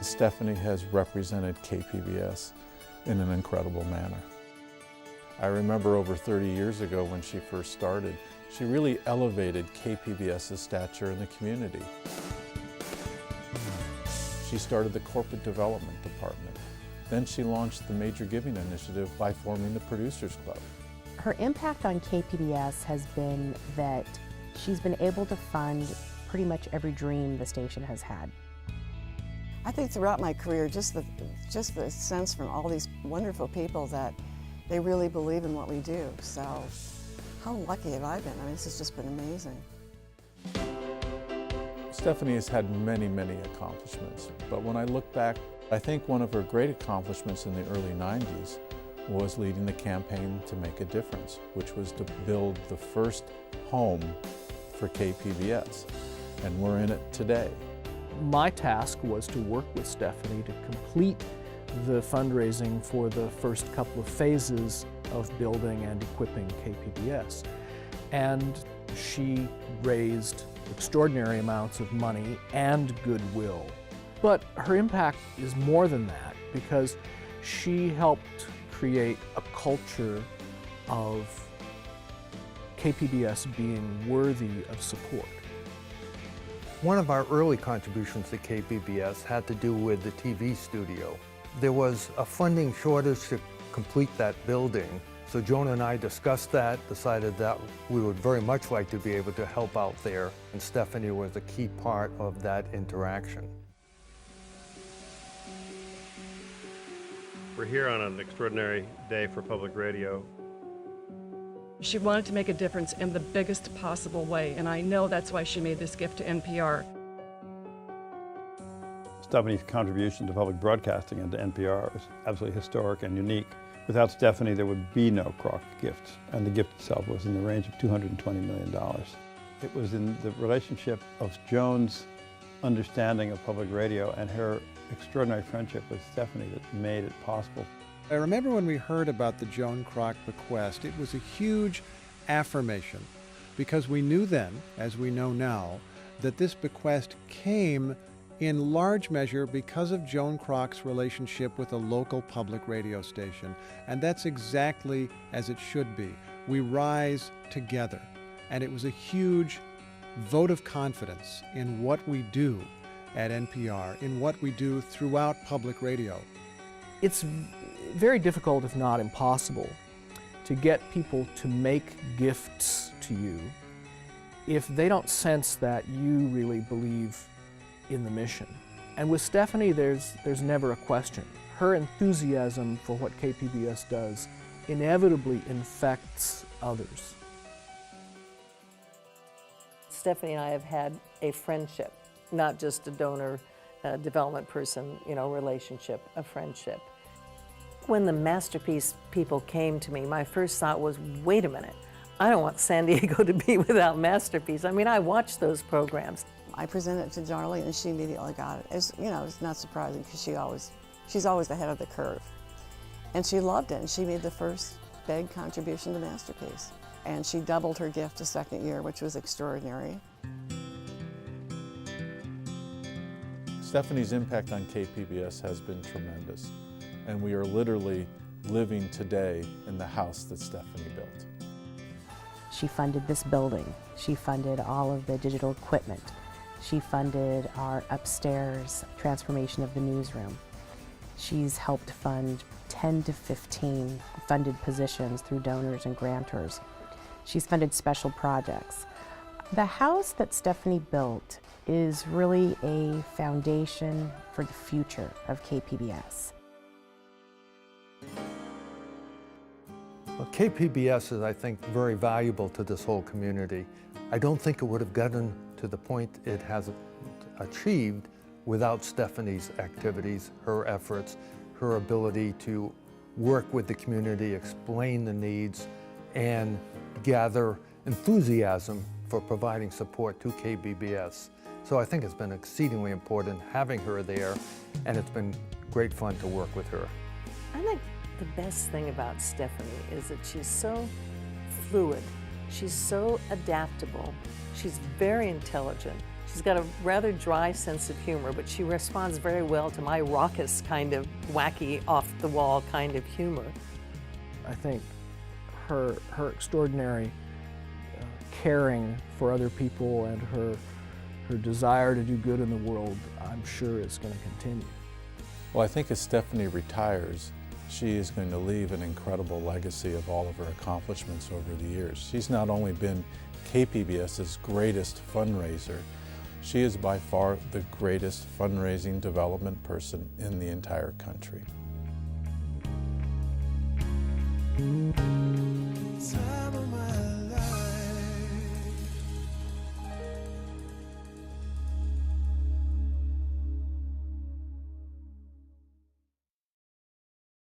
Stephanie has represented KPBS in an incredible manner. I remember over 30 years ago when she first started, she really elevated KPBS's stature in the community. She started the corporate development department. Then she launched the Major Giving Initiative by forming the Producers Club. Her impact on KPBS has been that she's been able to fund pretty much every dream the station has had. I think throughout my career, just the sense from all these wonderful people that they really believe in what we do. So how lucky have I been? I mean, this has just been amazing. Stephanie has had many, many accomplishments, but when I look back, I think one of her great accomplishments in the early 90s was leading the campaign to make a difference, which was to build the first home for KPBS, and we're in it today. My task was to work with Stephanie to complete the fundraising for the first couple of phases of building and equipping KPBS. And she raised extraordinary amounts of money and goodwill. But her impact is more than that, because she helped create a culture of KPBS being worthy of support. One of our early contributions to KPBS had to do with the TV studio. There was a funding shortage to complete that building, so Joan and I discussed that, decided that we would very much like to be able to help out there, and Stephanie was a key part of that interaction. We're here on an extraordinary day for public radio. She wanted to make a difference in the biggest possible way, and I know that's why she made this gift to NPR. Stephanie's contribution to public broadcasting and to NPR is absolutely historic and unique. Without Stephanie, there would be no Kroc gift, and the gift itself was in the range of $220 million. It was in the relationship of Joan's understanding of public radio and her extraordinary friendship with Stephanie that made it possible. I remember when we heard about the Joan Kroc bequest, it was a huge affirmation, because we knew then, as we know now, that this bequest came in large measure because of Joan Kroc's relationship with a local public radio station. And that's exactly as it should be. We rise together. And it was a huge vote of confidence in what we do at NPR, in what we do throughout public radio. It's very difficult, if not impossible, to get people to make gifts to you if they don't sense that you really believe in the mission. And with Stephanie, there's never a question. Her enthusiasm for what KPBS does inevitably infects others. Stephanie and I have had a friendship, not just a donor, development person, relationship, a friendship. When the Masterpiece people came to me, my first thought was, wait a minute, I don't want San Diego to be without Masterpiece. I mean, I watched those programs. I presented it to Darlie and she immediately got it. It's not surprising because she's always ahead of the curve. And she loved it, and she made the first big contribution to Masterpiece. And she doubled her gift the second year, which was extraordinary. Stephanie's impact on KPBS has been tremendous, and we are literally living today in the house that Stephanie built. She funded this building. She funded all of the digital equipment. She funded our upstairs transformation of the newsroom. She's helped fund 10 to 15 funded positions through donors and grantors. She's funded special projects. The house that Stephanie built is really a foundation for the future of KPBS. Well, KPBS is, I think, very valuable to this whole community. I don't think it would have gotten to the point it has achieved without Stephanie's activities, her efforts, her ability to work with the community, explain the needs, and gather enthusiasm for providing support to KPBS. So I think it's been exceedingly important having her there, and it's been great fun to work with her. I think the best thing about Stephanie is that she's so fluid. She's so adaptable. She's very intelligent. She's got a rather dry sense of humor, but she responds very well to my raucous kind of wacky, off-the-wall kind of humor. I think her extraordinary caring for other people and her desire to do good in the world, I'm sure is going to continue. Well, I think as Stephanie retires, she is going to leave an incredible legacy of all of her accomplishments over the years. She's not only been KPBS's greatest fundraiser, she is by far the greatest fundraising development person in the entire country.